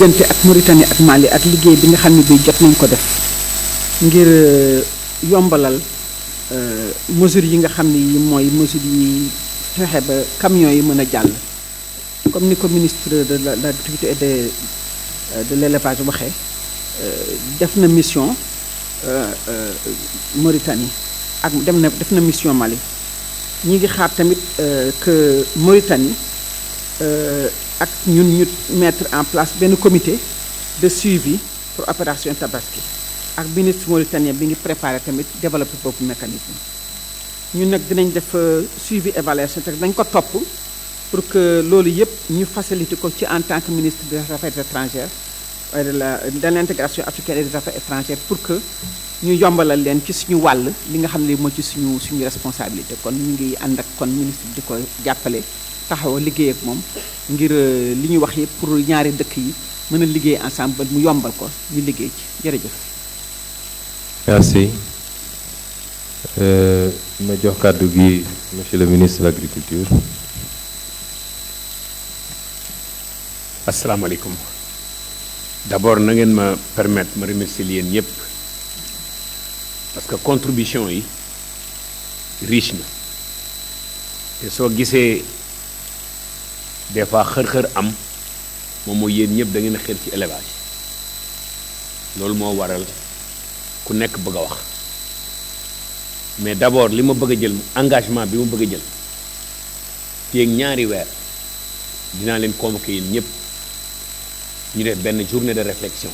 diggante ak Mauritanie ak Mali ak liggéey bi nga xam ne bii jot nañ ko def ngir yombalal mesures yi nga xam ne yi mooy mesures yi fexe ba camions yi mën a jàll comme ni ko ministre de l'agriculture et de l'élevage waxee def na mission Mauritanie ak def na mission Mali ñi ngi xaar tamit que Mauritanie ak ñun ñu mettre en place benn comité de suivi pour opération Tabaski ak ministre mauritanien bi ngi préparé tamit développer boobu mécanisme ñun nag dinañ def suivi évaluation te dañ ko topp pour que loolu yëpp ñu faciliter ko ci en tant que ministre des affaires étrangères et de l'intégration africaine et des affaires étrangères pour que ñu yombalal leen ci suñu wàll li nga xam ne moo ci suñu responsabilité kon ñu ngi ànd ak kon ministre di ko jàppale taxaw liggéey ak moom ngir li ñuy wax yëpp pour ñaari dëkk yi mën a liggéey ensemble mu yombal ko ñu liggéey ci jërëjëf. merci ma jox kàddu gi monsieur le ministre de l'agriculture. asalaamaaleykum d'abord na ngeen ma permettre ma remercier leen ñëpp parce que contribution yi riche na te soo gisee des fois xër-xër am moom mooy yéen ñëpp da ngeen a xër ci élevage loolu moo waral ku nekk bëgg a wax mais d'abord li ma bëgg a jël engagement bi ma bëgg a jël fii ak ñaari weer dinaa leen convoquer yéen ñëpp ñu def benn journée de réflexion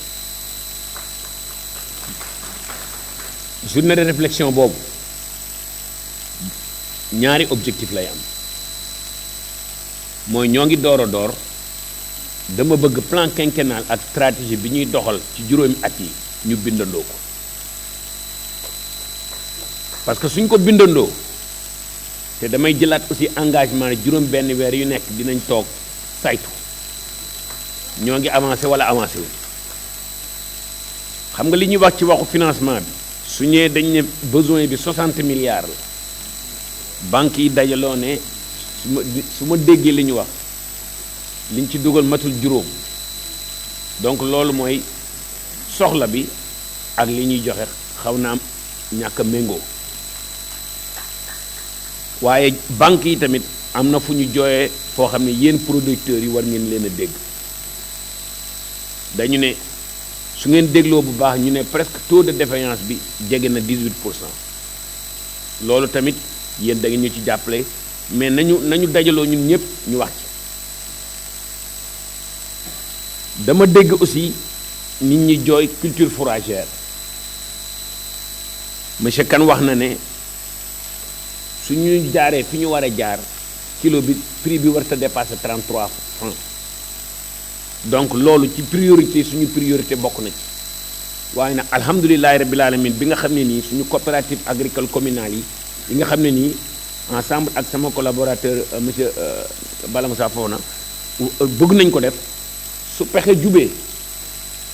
boobu ñaari objectif lay am mooy ñoo ngi door a door dama bëgg plan quinquennal ak stratégie bi ñuy doxal ci juróomi at yi ñu bindandoo ko parce que suñ ko bindandoo te damay jëlaat aussi engagement ne juróom benn weer yu nekk dinañ toog saytu ñoo ngi avancé wala avancé wu xam nga li ñuy wax ci waxu financement bi su ñëwee dañ ne besoin bi 60 milliards la banques yi dajaloo ne su ma déggee li ñu wax liñ ci dugal matul juróom donc loolu mooy soxla bi ak li ñuy joxe xaw na am ñàkk a méngoo waaye banques yi tamit am na fu ñu jooyee foo xam ne yéen producteurs yi war ngeen leen a dégg dañu ne su ngeen dégloo bu baax ñu ne presque taux de défaillance bi jege na 18%. Loolu tamit yéen da ngeen ñu ci jàppale mais nañu dajaloo ñun ñëpp ñu wax ci. Dama dégg aussi nit ñi jooy culture fourragère monsieur Kane wax na ne su ñu jaaree fi ñu war a jaar kilo bi prix bi war a dépasser 33 francs. Donc loolu ci priorité suñu priorité bokk na ci waaye nag alhamdulilahi rabbil alamin bi nga xam ne nii suñu coopérative agricole communale yi nga xam ne nii ensemble ak sama collaborateur monsieur Bala Moussa Fofana bëgg nañ ko def su pexe jubee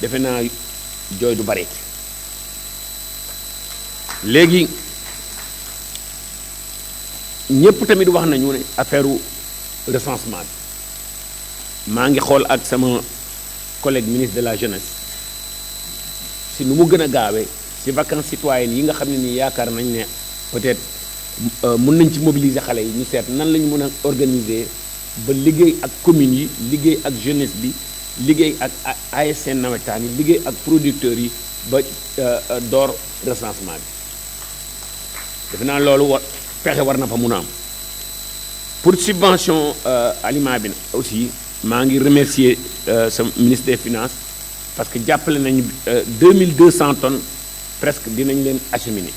defe naa jooy du bare léegi ñëpp tamit wax nañu ne affaire recensement bi maa ngi xool ak sama collègue ministre de la jeunesse si nu mu gën a gaawee si vacances citoyennes yi nga xam ne nii yaakaar nañ ne peut-être mën nañ ci mobiliser xale yi ñu seet nan la ñu mën a organiser ba liggéey ak communes yi liggéey ak jeunesse bi liggéey ak ASC nawetaan yi liggéey ak producteurs yi ba door recensement bi defe naa loolu pexe war na fa mun a am pour subvention aliment bi aussi maa ngi remercier sa ministre des finances parce que jàppale nañu 2200 tonnes presque dinañ leen acheminer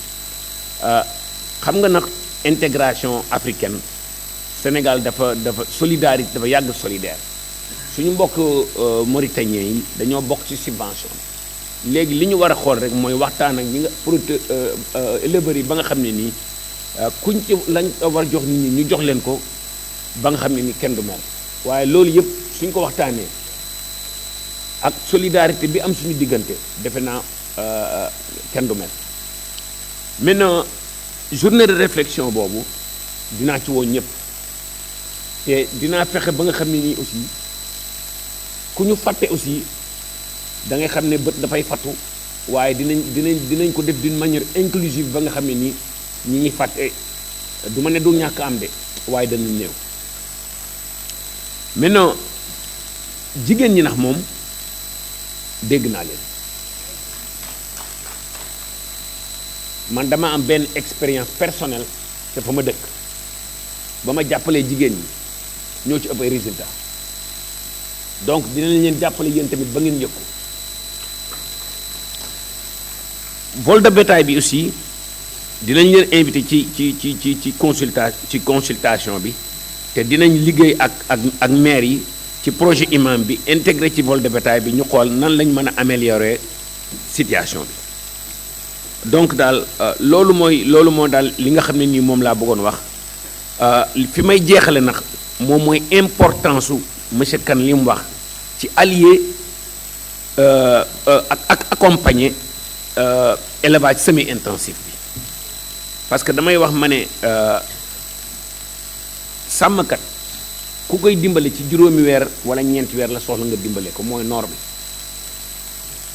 xam nga nag intégration africaine Sénégal dafa solidarité dafa yàgg solidaire suñu mbokk mauritaniens yi dañoo bokk ci subvention léegi li ñu war a xool rek mooy waxtaan ak ñi nga éleveurs yi ba nga xam ne nii kuñ ci lañ war jox nit ñi ñu jox leen ko ba nga xam ne ni kenn du mer waaye loolu yëpp suñ ko waxtaanee ak solidarité bi am suñu diggante defe naa kenn du mel maintenant journée de réflexion boobu dinaa ci woo ñëpp te dinaa fexe ba nga xam ne nii aussi ku ñu fàtte aussi da ngay xam ne bët dafay fattu waaye dinañ ko def d'une manière inclusive ba nga xam ne nii ñi ñuy fàtte du ma ne du ñàkk am de waaye dana néew. maintenant jigéen ñi nax moom dégg naa leen man dama am benn expérience personnelle te fa ma dëkk ba ma jàppalee jigéen ñi ñoo ci ëpp ay résultat donc dinañ leen jàppale yéen tamit ba ngeen yëg ko. vol de bétail bi aussi dinañ leen invité ci consultation bi te dinañ liggéey ak maire yi ci projet imam bi intégré ci vol de bétail bi ñu xool nan lañ mën a améliorer situation bi. donc daal loolu moo daal li nga xam ne nii moom laa bëggoon wax fi may jeexale nag moom mooy importance su monsieur Kane li mu wax ci allier ak accompagner élevage semi intensif bi parce que damay wax ma ne sàmmkat ku koy dimbale ci juróomi weer wala ñeenti weer la soxla nga dimbale ko mooy noor bi.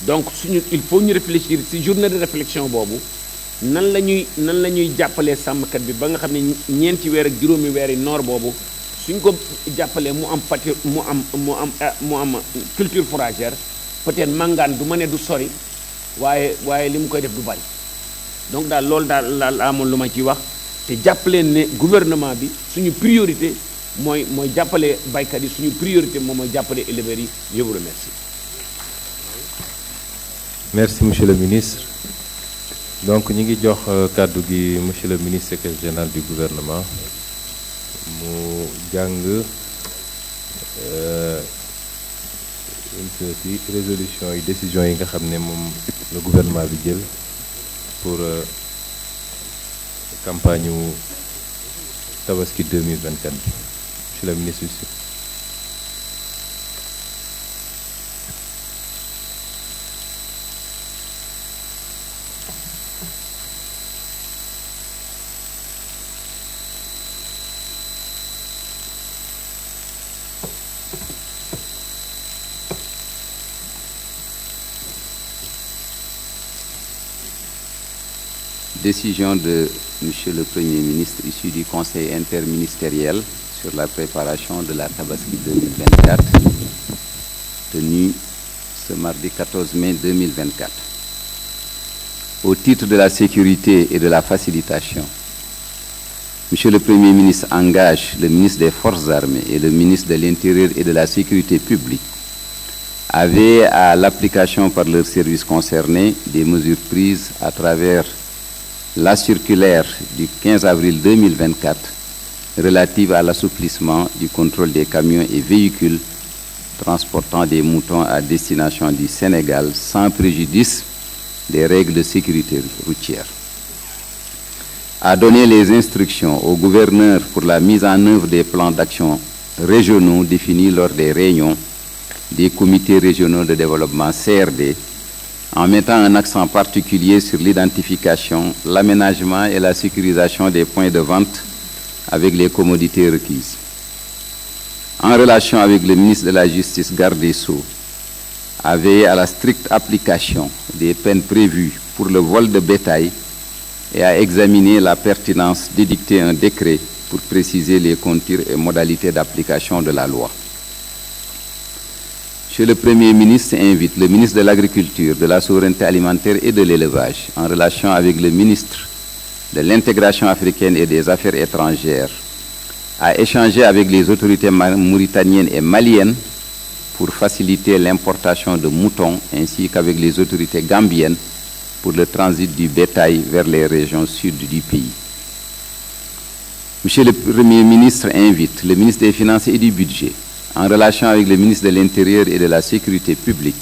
donc il faut ñu réfléchir ci journée de réflexion boobu nan la ñuy jàppalee sàmmkat bi ba nga xam ne ñeenti weer ak juróomi weer yi noor boobu suñ ko jàppalee mu am culture fourragère peut-être màngaan du ma ne du sori waaye li mu koy def du bari donc daal loolu daal la amoon lu ma ciy wax te jàppaleen ne gouvernement bi suñu priorité mooy jàppale baykat yi suñu priorité moom mooy jàppale éleveurs yi. Je vous remercie. Merci monsieur le ministre. Donc ñu ngi jox kàddu gi monsieur le ministre secrétaire général du gouvernement mu jàng résolution yi décision yi nga xam ne moom le gouvernement bi jël pour campagne wu tabaski 2024 bi monsieur le ministre. Décision de Monsieur le Premier ministre issue du Conseil interministériel sur la préparation de la Tabaski 2024, tenue ce mardi 14 mai 2024. Au titre de la sécurité et de la facilitation, Monsieur le Premier ministre engage le ministre des Forces armées et le ministre de l'Intérieur et de la Sécurité publique à veiller à l'application par leurs services concernés des mesures prises à travers la circulaire du 15 avril 2024 relative à l'assouplissement du contrôle des camions et véhicules transportant des moutons à destination du Sénégal sans préjudice des règles de sécurité routière. A donné les instructions au gouverneur pour la mise en œuvre des plans d'action régionaux définis lors des réunions des comités régionaux de développement CRD, en mettant un accent particulier sur l'identification, l'aménagement et la sécurisation des points de vente avec les commodités requises. En relation avec le ministre de la Justice, garde des Sceaux, a veillé à la stricte application des peines prévues pour le vol de bétail et a examiné la pertinence d'édicter un décret pour préciser les contours et modalités d'application de la loi. Monsieur le Premier ministre invite le ministre de l'Agriculture, de la Souveraineté alimentaire et de l'Élevage, en relation avec le ministre de l'Intégration africaine et des Affaires étrangères, à échanger avec les autorités mauritaniennes et maliennes pour faciliter l'importation de moutons, ainsi qu'avec les autorités gambiennes pour le transit du bétail vers les régions sud du pays. Monsieur le Premier ministre invite le ministre des Finances et du Budget, en relation avec le ministre de l'Intérieur et de la Sécurité publique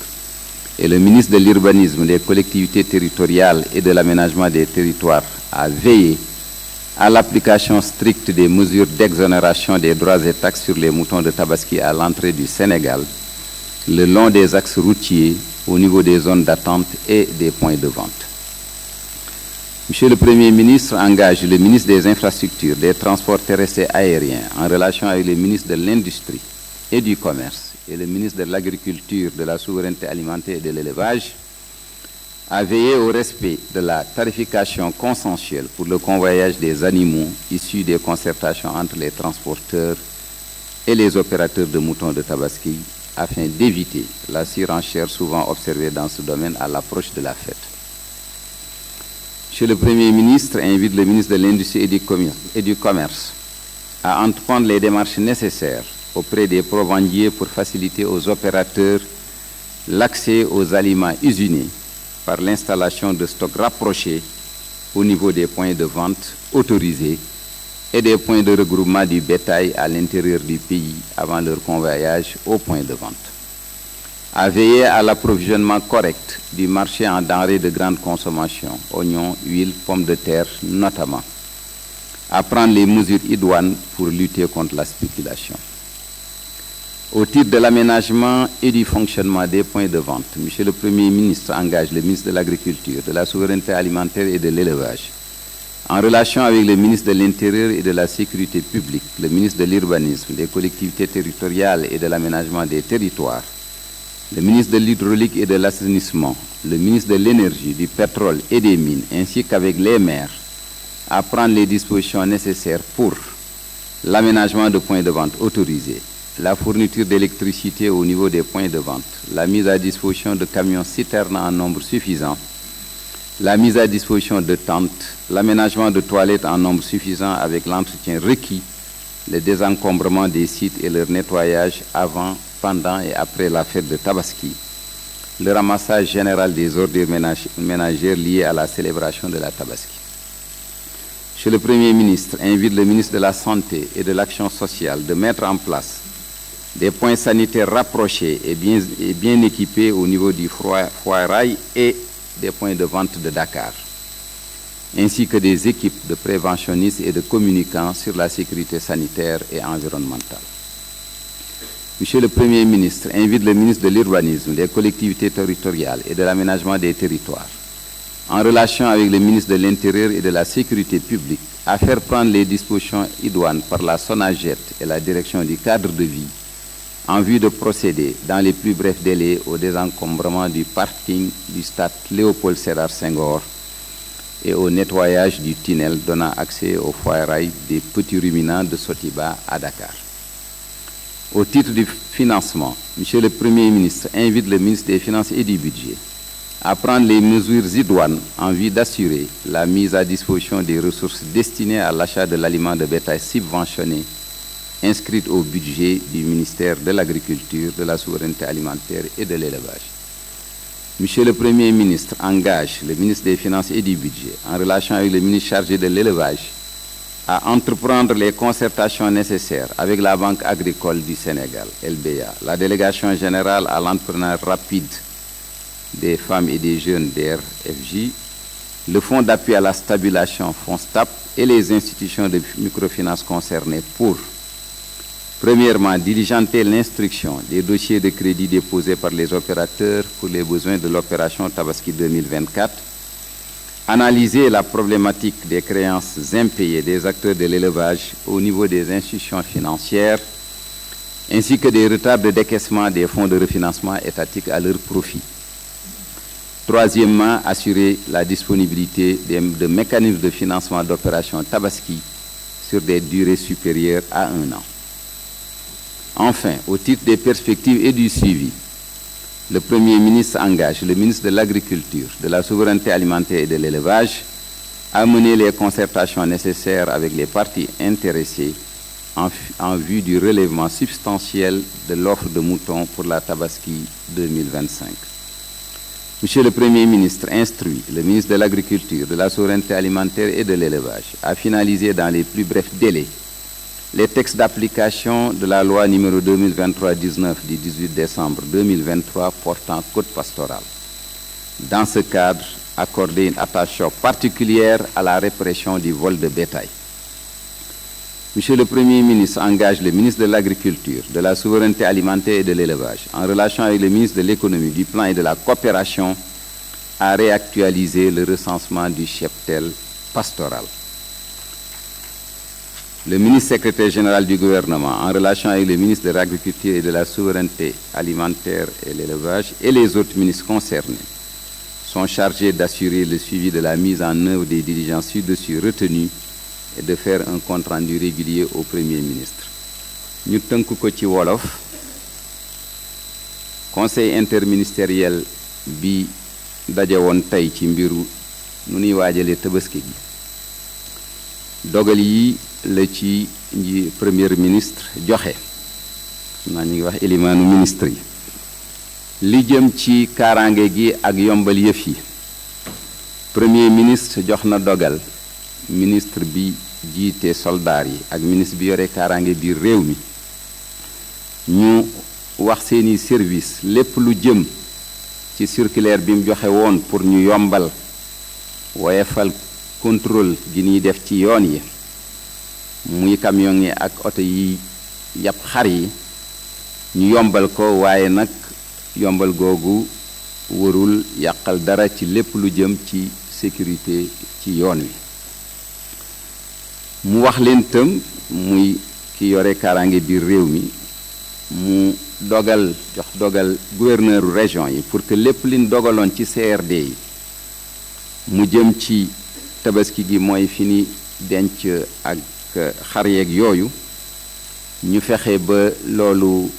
et le ministre de l'Urbanisme, des collectivités territoriales et de l'aménagement des territoires, à veiller à l'application stricte des mesures d'exonération des droits et taxes sur les moutons de Tabaski à l'entrée du Sénégal, le long des axes routiers, au niveau des zones d'attente et des points de vente. Monsieur le Premier ministre engage le ministre des Infrastructures, des Transports terrestres et aériens, en relation avec le ministre de l'Industrie et du Commerce et le ministre de l'Agriculture, de la Souveraineté alimentaire et de l'Élevage à veiller au respect de la tarification consensuelle pour le convoyage des animaux issus des concertations entre les transporteurs et les opérateurs de moutons de Tabaski afin d'éviter la surenchère souvent observée dans ce domaine à l'approche de la fête. Monsieur le Premier ministre invite le ministre de l'Industrie et du Commerce à entreprendre les démarches nécessaires auprès des provendiers pour faciliter aux opérateurs l'accès aux aliments usinés par l'installation de stocks rapprochés au niveau des points de vente autorisés et des points de regroupement du bétail à l'intérieur du pays avant leur convoyage aux points de vente. À veiller à l'approvisionnement correct du marché en denrées de grande consommation, oignons, huile, pommes de terre notamment. À prendre les mesures idoines pour lutter contre la spéculation. Au titre de l'aménagement et du fonctionnement des points de vente, Monsieur le Premier ministre engage le ministre de l'Agriculture, de la Souveraineté alimentaire et de l'Élevage, en relation avec le ministre de l'Intérieur et de la Sécurité publique, le ministre de l'Urbanisme, des collectivités territoriales et de l'aménagement des territoires, le ministre de l'Hydraulique et de l'Assainissement, le ministre de l'Énergie, du Pétrole et des Mines, ainsi qu'avec les maires, à prendre les dispositions nécessaires pour l'aménagement de points de vente autorisés, la fourniture d'électricité au niveau des points de vente, la mise à disposition de camions citernes en nombre suffisant, la mise à disposition de tentes, l'aménagement de toilettes en nombre suffisant avec l'entretien requis, le désencombrement des sites et leur nettoyage avant, pendant et après la fête de Tabaski, le ramassage général des ordures ménagères liées à la célébration de la Tabaski. Monsieur le Premier ministre invite le ministre de la Santé et de l'Action sociale de mettre en place des points sanitaires rapprochés et bien équipés au niveau du Foirail et des points de vente de Dakar, ainsi que des équipes de préventionnistes et de communicants sur la sécurité sanitaire et environnementale. Monsieur le Premier ministre invite le ministre de l'Urbanisme, des collectivités territoriales et de l'aménagement des territoires, en relation avec le ministre de l'Intérieur et de la Sécurité publique, à faire prendre les dispositions idoines par la SONAGED et la Direction du cadre de vie en vue de procéder dans les plus brefs délais au désencombrement du parking du stade Léopold Sédar Senghor et au nettoyage du tunnel donnant accès au foirail des petits ruminants de Sotiba à Dakar. Au titre du financement, Monsieur le Premier ministre invite le ministre des Finances et du Budget à prendre les mesures idoines en vue d'assurer la mise à disposition des ressources destinées à l'achat de l'aliment de bétail subventionné inscrite au budget du ministère de l'Agriculture, de la Souveraineté alimentaire et de l'Élevage. Monsieur le Premier ministre engage le ministre des Finances et du Budget, en relation avec le ministre chargé de l'Élevage, à entreprendre les concertations nécessaires avec la Banque agricole du Sénégal, LBA, la Délégation générale à l'entrepreneuriat rapide des femmes et des jeunes DRFJ, le Fonds d'appui à la stabilisation FONSTAB et les institutions de microfinance concernées pour, premièrement, diligenter l'instruction des dossiers de crédit déposés par les opérateurs pour les besoins de l'opération Tabaski 2024, analyser la problématique des créances impayées des acteurs de l'élevage au niveau des institutions financières, ainsi que des retards de décaissement des fonds de refinancement étatiques à leur profit. Troisièmement, assurer la disponibilité de mécanismes de financement d'opérations Tabaski sur des durées supérieures à 1 an. Enfin, au titre des perspectives et du suivi, le Premier ministre engage le ministre de l'Agriculture, de la Souveraineté alimentaire et de l'Élevage à mener les concertations nécessaires avec les parties intéressées en vue du relèvement substantiel de l'offre de moutons pour la Tabaski 2025. Monsieur le Premier ministre instruit le ministre de l'Agriculture, de la Souveraineté alimentaire et de l'Élevage à finaliser dans les plus brefs délais les textes d'application de la loi numéro 2023-19 du 18 décembre 2023 portant code pastoral. Dans ce cadre, accorder une attention particulière à la répression du vol de bétail. Monsieur le Premier ministre engage le ministre de l'Agriculture, de la Souveraineté alimentaire et de l'Élevage, en relation avec le ministre de l'Économie, du Plan et de la Coopération, à réactualiser le recensement du cheptel pastoral. le ministre secrétaire général du gouvernement, en relation avec le ministre de l'Agriculture et de la Souveraineté alimentaire et l'élevage et les autres ministres concernés, sont chargés d'assurer le suivi de la mise en œuvre des diligences ci-dessus retenues et de faire un compte-rendu régulier au Premier ministre. Ñu tënk ko ci wolof. Conseil interministériel bi daje woon tey ci mbiru nu ñuy waajalee Tabaski gi. Dogal yi la ci Premier ministre joxe. Naa ñu ngi wax élimaanu ministre yi. Li jëm ci kaaraange gi ak yombal yëf yi. Premier ministre jox na dogal ministre bi jiite soldaar yi ak ministre bi yore kaaraange biir réew mi ñu wax seeni service lépp lu jëm ci circulaire bi mu joxe woon pour ñu yombal woyefal contrôle gi ñuy def ci yoon yi muy camion yi ak oto yi yàpp xar yi ñu yombal ko waaye nag yombal googu warul yàqal dara ci lépp lu jëm ci sécurité ci yoon wi mu wax leen tam muy ki yore kaaraange biir réew mi mu jox dogal gouverneur région yi pour que lépp liñ dogaloon ci CRD yi mu jëm ci tabaski gi mooy fi ni denc ak xar yeeg yooyu ñu fexe ba loolu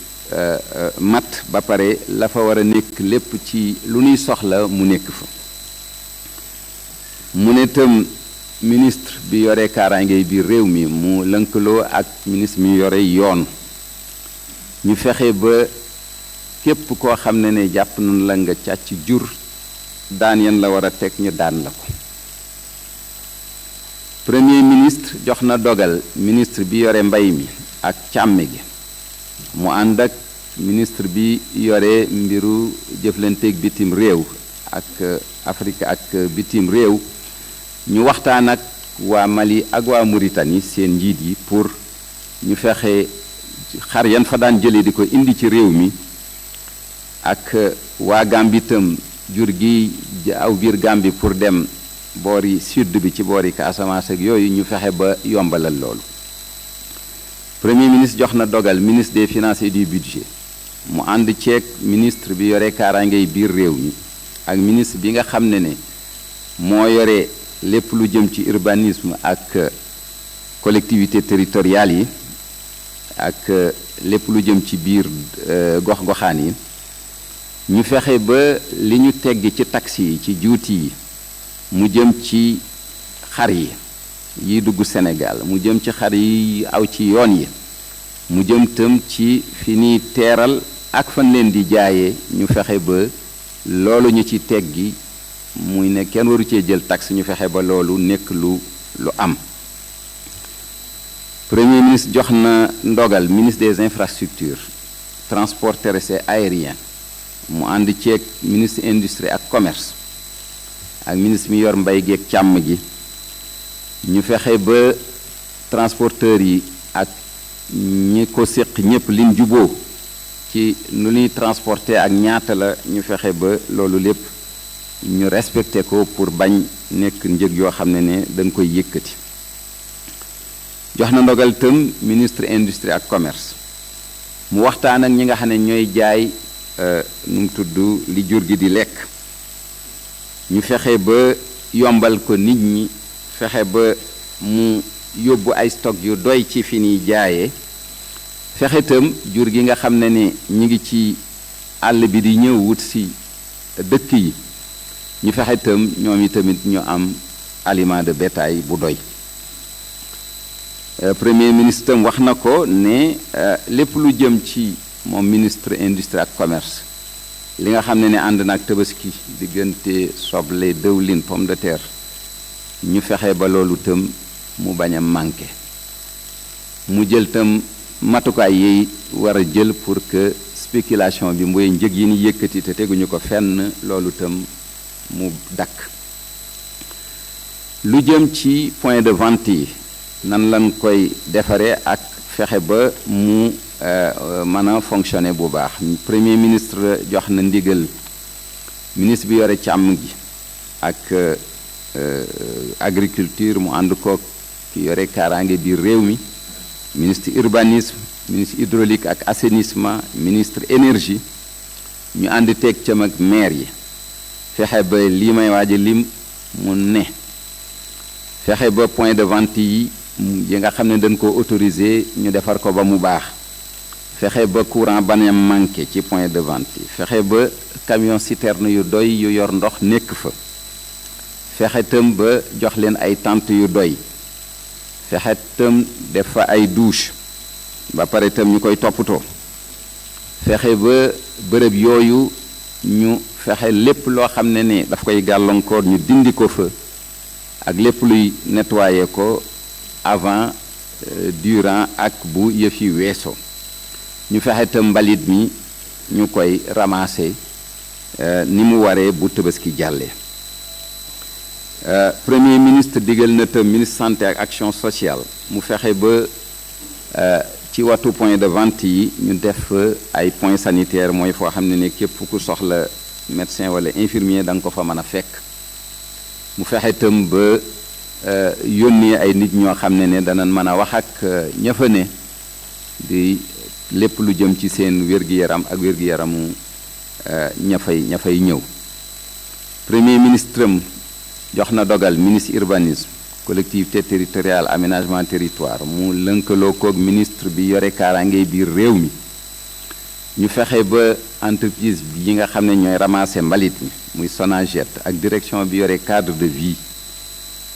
mat ba pare la fa war a nekk lépp ci lu ñuy soxla mu nekk fa mu ne tam ministre bi yore kaaraange biir réew mi mu lënkaloo ak ministre mi yore yoon ñu fexe ba képp koo xam ne jàpp nañ la nga càcc jur daan yan la war a teg ñu daan la ko premier ministre jox na dogal ministre bi yore mbay mi ak càmm gi mu ànd ak ministre bi yore mbiru jëflanteeg bitim réew ak Afrique ak bitim réew ñu waxtaan ak waa Mali ak waa Mauritanie seen njiit yi pour ñu fexe xar yan fa daan jëlee di ko indi ci réew mi ak waa Gambie itam jur gi aw biir Gambie pour dem boori sud bi ci boori Casamance ak yooyu ñu fexe ba yombalal loolu premier ministre jox na dogal ministre des finances et du budget mu ànd ceeg ministre bi yore kaaraangey biir réew mi ak ministre bi nga xam ne moo yore lépp lu jëm ci urbanisme ak collectivité territoriale yi ak lépp lu jëm ci biir gox-goxaan yi ñu fexe ba li ñu tegg ci taxi yi ci juuti yi mu jëm ci xar yi dugg Sénégal mu jëm ci xar yi aw ci yoon yi mu jëm tam ci fi ñuy teeral ak fan leen di jaayee ñu fexe ba loolu ñu ci teggi muy ne kenn waru cee jël taxe ñu fexe ba loolu nekk lu am premier ministre jox na ndogal ministre des infrastructures transport terrestre aérien mu ànd ceeg ministre industrie ak commerce ak ministre mi yor mbay gi ak càmm gi ñu fexe ba transporteurs yi ak ñi ko séq ñëpp liñ juboo ci nu ñuy transporter ak ñaata la ñu fexe ba loolu lépp ñu respecté ko pour bañ nekk njëg yoo xam ne da nga koy yëkkati jox na ndogal tam ministre industrie ak commerce mu waxtaan ak ñi nga xam ne ñooy jaay nu mu tudd li jur gi di lekk ñu fexe ba yombal ko nit ñi fexe ba mu yóbbu ay stock yu doy ci fi ñuy jaayee fexe tam jur gi nga xam ne ñi ngi ci àll bi di ñëw wut si dëkk yi ñu fexe tam ñoom yi tamit ñu am aliment de bétail bu doy premier ministre tam wax na ko ne lépp lu jëm ci moom ministre industrie ak commerce li nga xam ne ànd na ak tabaski diggante soble dëwlin pomme de terre ñu fexe ba loolu tam mu bañ a manqué mu jël tam matukaay yi war a jël pour que spéculation bi mooy njëg yi ni yëkkati te teguñu ko fenn loolu tam mu dakk lu jëm ci point de vente yi nan lañ koy defaree ak fexe ba mu mën a fonctionner bu baax premier ministre jox na ndigal ministre bi yore càmm gi ak agriculture mu ànd ko ki yore kaaraange biir réew mi ministre urbanisme, ministre hydraulique ak assainissement, ministre énergie ñu ànd teg cam ak maire yi fexe ba lii may waaj a lim mu ne fexe ba point de vente yi nga xam ne dañ ko autorisé ñu defar ko ba mu baax fexe ba courant bañ a manqué ci point de vente yi fexe ba camion citerne yu doy yu yor ndox nekk fa fexe tam ba jox leen ay tente yu doy fexe tam def fa ay douche ba pare tam ñu koy toppatoo fexe ba bërëb yooyu ñu fexe lépp loo xam ne ne daf koy gàllankoor ñu dindi ko fa ak lépp luy nettoyer ko avant durant ak bu yëf yi weesoo ñu fexe tam mbalit mi ñu koy ramasser ni mu waree bu Tabaski jàllee premier ministre digal na tam ministre santé ak action sociale mu fexe ba ci watu point de vente yi ñu def ay point sanitaire mooy foo xam ne ne képp ku soxla médecin wala infirmier da nga ko fa mën a fekk mu fexe tam ba yónnee ay nit ñoo xam ne ne danañ mën a wax ak ña fa ne di lépp lu jëm ci seen wér-gi-yaram ak wér-gi-yaramu ña fay ñëw premier ministre am jox na dogal ministre urbanisme collectivité territoriale aménagement territoire mu lënkaloo koog ministre bi yore kaaraange biir réew mi ñu fexe ba entreprise bi yi nga xam ne ñooy ramasser mbalit mi muy Sonaged ak direction bi yore cadre de vie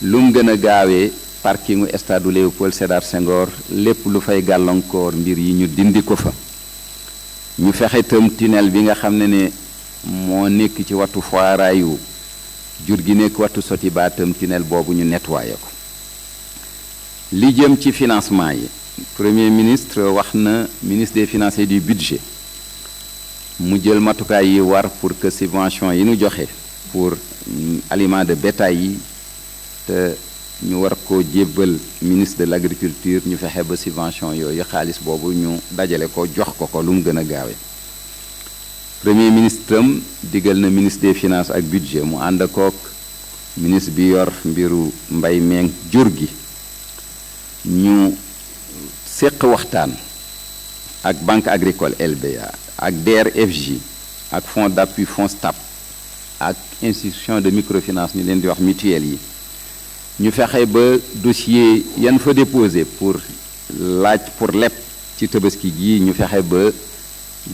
lu mu gën a gaawee parkingu stade Léopold Sédar Senghor lépp lu fay gàllankoor mbir yi ñu dindi ko fa ñu fexe itam tunnel bi nga xam ne moo nekk ci watu foiraayu jur gi nekk watu soti baatam tunnel boobu ñu nettoyé ko li jëm ci financement yi premier ministre wax na ministre des finances et du budget mu jël matukaay yi war pour que subvention yi ñu joxe pour aliments de bétail yi te ñu war ko jébbal ministre de l'agriculture ñu fexe ba subvention yooyu xaalis boobu ñu dajale ko jox ko lu mu gën a gaawee premier ministre am digal na ministre des finances ak budget mu ànd akook ministre bi yor mbiru mbay meeng jur gi ñu séq waxtaan ak banque agricole LBA ak DRFJ ak fonds d'appui FONSTAB ak institution de microfinance ñu leen di wax mutuelle yi ñu fexe ba dossier yan fa déposé pour laaj pour leb ci Tabaski gi ñu fexe ba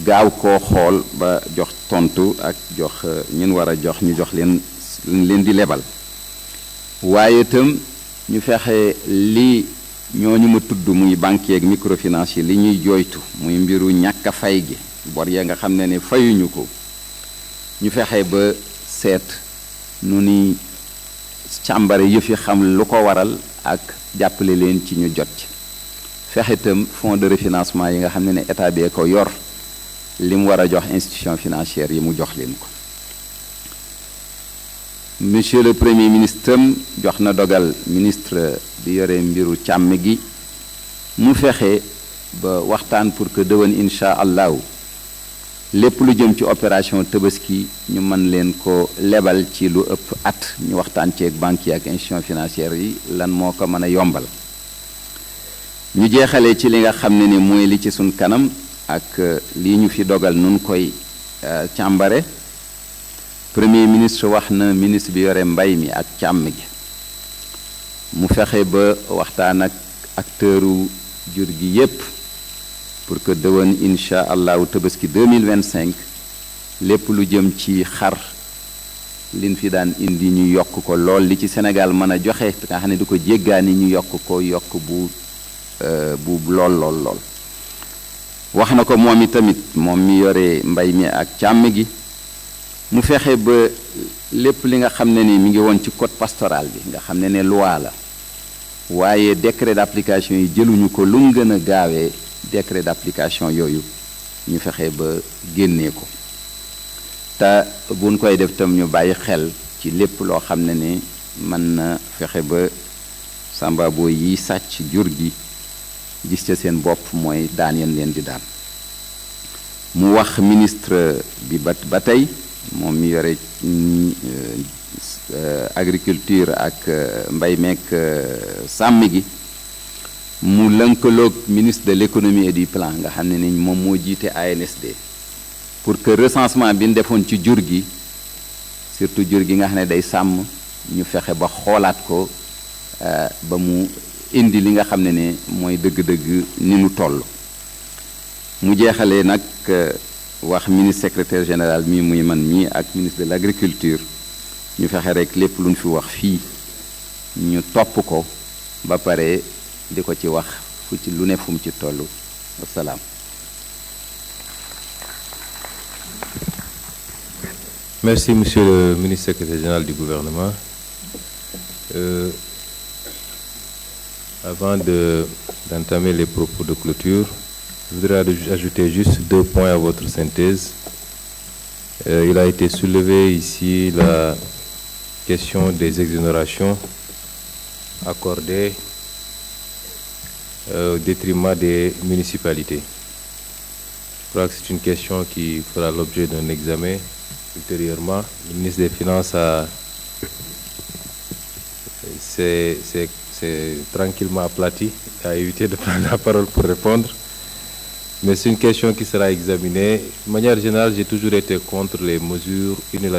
gaaw koo xool ba jox tontu ak jox ñun war a jox ñu jox leen di lebal waaye itam ñu fexe li ñooñu ma tudd muy banquier ak microfinance yi li ñuy jooytu muy mbiru ñàkk a fay gi bor ya nga xam ne fayuñu ko ñu fexe ba seet nu ni càmbare yëf yi xam lu ko waral ak jàppale leen ci ñu jot ci fexe itam fonds de refinancement yi nga xam ne état bee ko yor li mu war a jox institution financière yi mu jox leen ko monsieur le premier ministre jox na dogal ministre bi yore mbiru càmm gi mu fexe ba waxtaan pour que déwén incha allahu lépp lu jëm ci opération Tabaski ñu mën leen ko lebal ci lu ëpp at ñu waxtaan ceeg banque yi ak institution financière yi lan moo ko mën a yombal ñu jeexalee ci li nga xam ne mooy li ci suñ kanam ak lii ñu fi dogal nun koy càmbare premier ministre wax na ministre bi yore mbay mi ak càmm gi mu fexe ba waxtaan ak acteuru jur gi yépp pour que déwén incha allahu Tabaski 2025 lépp lu jëm ci xar liñ fi daan indi ñu yokk ko lool li ci Sénégal mën a joxe nga xam ne du ko jéggaani ñu yokk ko yokk bu lool wax na ko moom itamit moom mi yore mbay mi ak càmm gi mu fexe ba lépp li nga xam ne ni mi ngi woon ci code pastoral bi nga xam ne loi la waaye décret d'application yi jëluñu ko lu mu gën a gaawee décret d'application yooyu ñu fexe ba génnee ko te buñ koy def tam ñu bàyyi xel ci lépp loo xam ne mën na fexe ba samba boo yi sàcc jur gi gis ca seen bopp mooy daan yeen leen di daan mu wax ministre bi ba tey moom mi yore agriculture ak mbay meek sàmm gi mu lënkaloog ministre de l'économie et du plan nga xam ne ni moom moo jiite ANSD pour que recensement bi ñu defoon ci jur gi surtout jur gi nga xam ne day sàmm ñu fexe ba xoolaat ko ba mu indi li nga xam ne ne mooy dëgg-dëgg ni mu toll mu jeexalee nag wax ministre secrétaire général mi muy man mii ak ministre de l'agriculture ñu fexe rek lépp lu ñu fi wax fii ñu topp ko ba pare di ko ci wax fu ci lu ne fu mu ci toll wasalaam. Merci, Monsieur le ministre secrétaire général du gouvernement. Avant d'entamer les propos de clôture, je voudrais ajouter juste 2 points à votre synthèse. Il a été soulevé ici la question des exonérations accordées au détriment des municipalités. Je crois que c'est une question qui fera l'objet d'un examen ultérieurement. Le ministre des Finances s'est tranquillement aplati, a évité de prendre la parole pour répondre. Mais c'est une question qui sera examinée. De manière générale, j'ai toujours été contre les mesures unilatérales